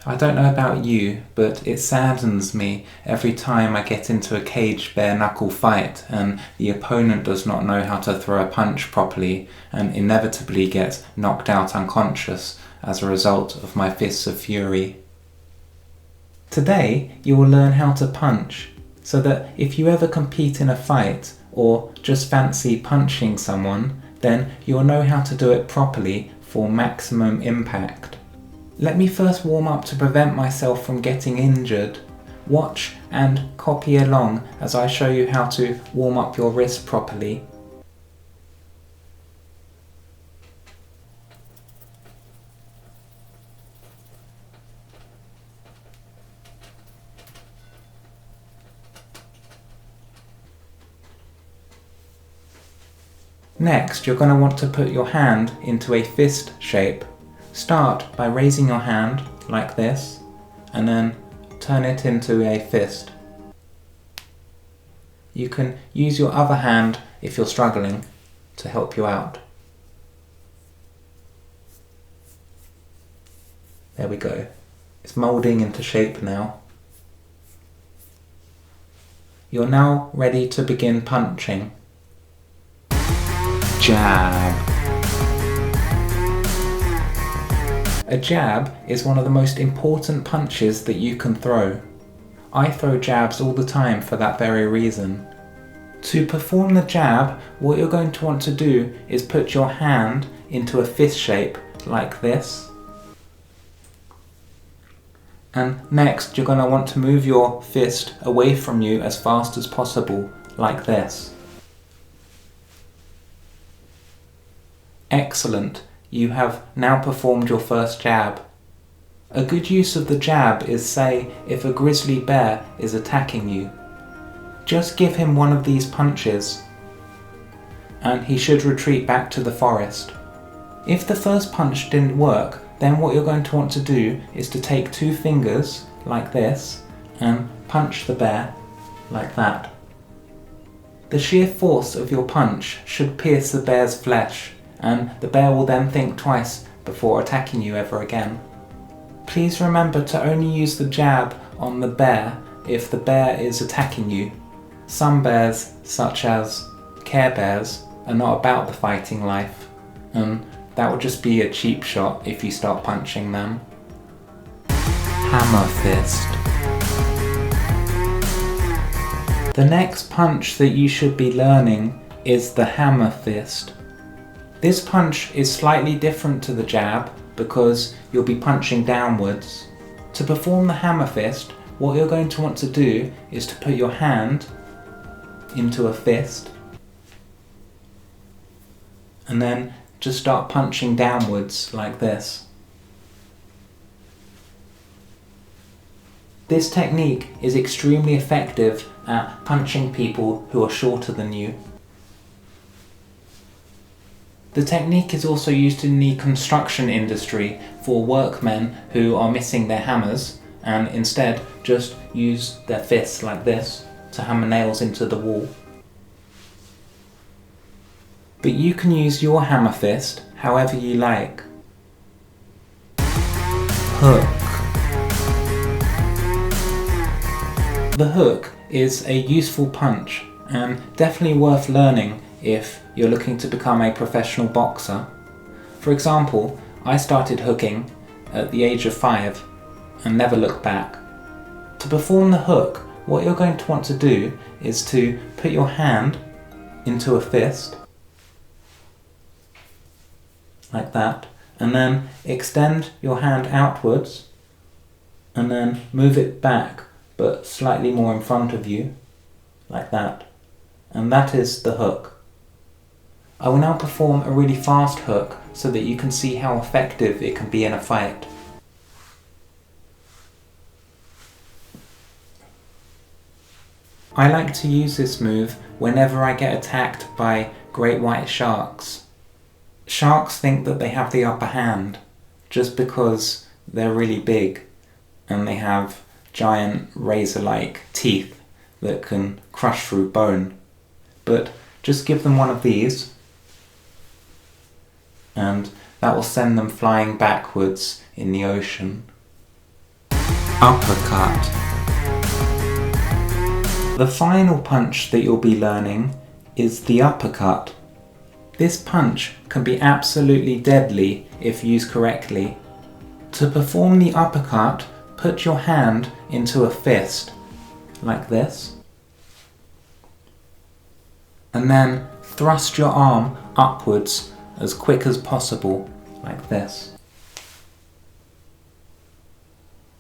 I don't know about you, but it saddens me every time I get into a cage bare-knuckle fight and the opponent does not know how to throw a punch properly and inevitably gets knocked out unconscious as a result of my fists of fury. Today, you will learn how to punch, so that if you ever compete in a fight or just fancy punching someone, then you'll know how to do it properly for maximum impact. Let me first warm up to prevent myself from getting injured. Watch and copy along as I show you how to warm up your wrist properly. Next, you're going to want to put your hand into a fist shape. Start by raising your hand like this, and then turn it into a fist. You can use your other hand if you're struggling to help you out. There we go. It's moulding into shape now. You're now ready to begin punching. Jab. A jab is one of the most important punches that you can throw. I throw jabs all the time for that very reason. To perform the jab, what you're going to want to do is put your hand into a fist shape like this. And next you're going to want to move your fist away from you as fast as possible like this. Excellent. You have now performed your first jab. A good use of the jab is, say, if a grizzly bear is attacking you. Just give him one of these punches and he should retreat back to the forest. If the first punch didn't work, then what you're going to want to do is to take 2 fingers like this and punch the bear like that. The sheer force of your punch should pierce the bear's flesh, and the bear will then think twice before attacking you ever again. Please remember to only use the jab on the bear if the bear is attacking you. Some bears, such as Care Bears, are not about the fighting life, and that would just be a cheap shot if you start punching them. Hammer fist. The next punch that you should be learning is the hammer fist. This punch is slightly different to the jab because you'll be punching downwards. To perform the hammer fist, what you're going to want to do is to put your hand into a fist and then just start punching downwards like this. This technique is extremely effective at punching people who are shorter than you. The technique is also used in the construction industry for workmen who are missing their hammers and instead just use their fists like this to hammer nails into the wall. But you can use your hammer fist however you like. Hook. The hook is a useful punch and definitely worth learning if you're looking to become a professional boxer. For example, I started hooking at the age of 5 and never looked back. To perform the hook, what you're going to want to do is to put your hand into a fist like that, and then extend your hand outwards and then move it back but slightly more in front of you like that, and that is the hook. I will now perform a really fast hook so that you can see how effective it can be in a fight. I like to use this move whenever I get attacked by great white sharks. Sharks think that they have the upper hand just because they're really big and they have giant razor-like teeth that can crush through bone. But just give them one of these and that will send them flying backwards in the ocean. Uppercut. The final punch that you'll be learning is the uppercut. This punch can be absolutely deadly if used correctly. To perform the uppercut, put your hand into a fist, like this, and then thrust your arm upwards as quick as possible, like this.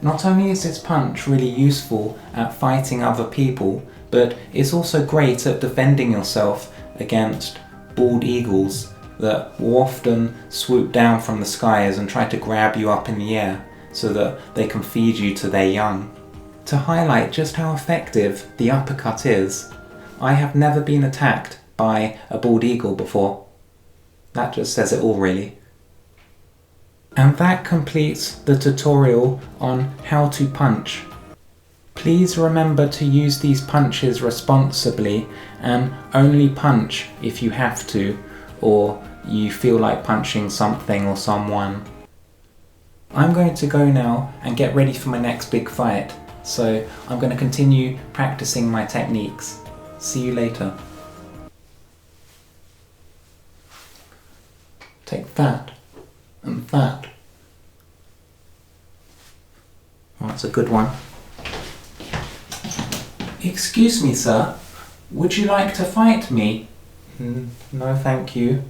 Not only is this punch really useful at fighting other people, but it's also great at defending yourself against bald eagles that will often swoop down from the skies and try to grab you up in the air so that they can feed you to their young. To highlight just how effective the uppercut is, I have never been attacked by a bald eagle before. That just says it all, really. And that completes the tutorial on how to punch. Please remember to use these punches responsibly and only punch if you have to, or you feel like punching something or someone. I'm going to go now and get ready for my next big fight, so I'm going to continue practicing my techniques. See you later. Take that and that. Oh, that's a good one. Excuse me, sir. Would you like to fight me? No, thank you.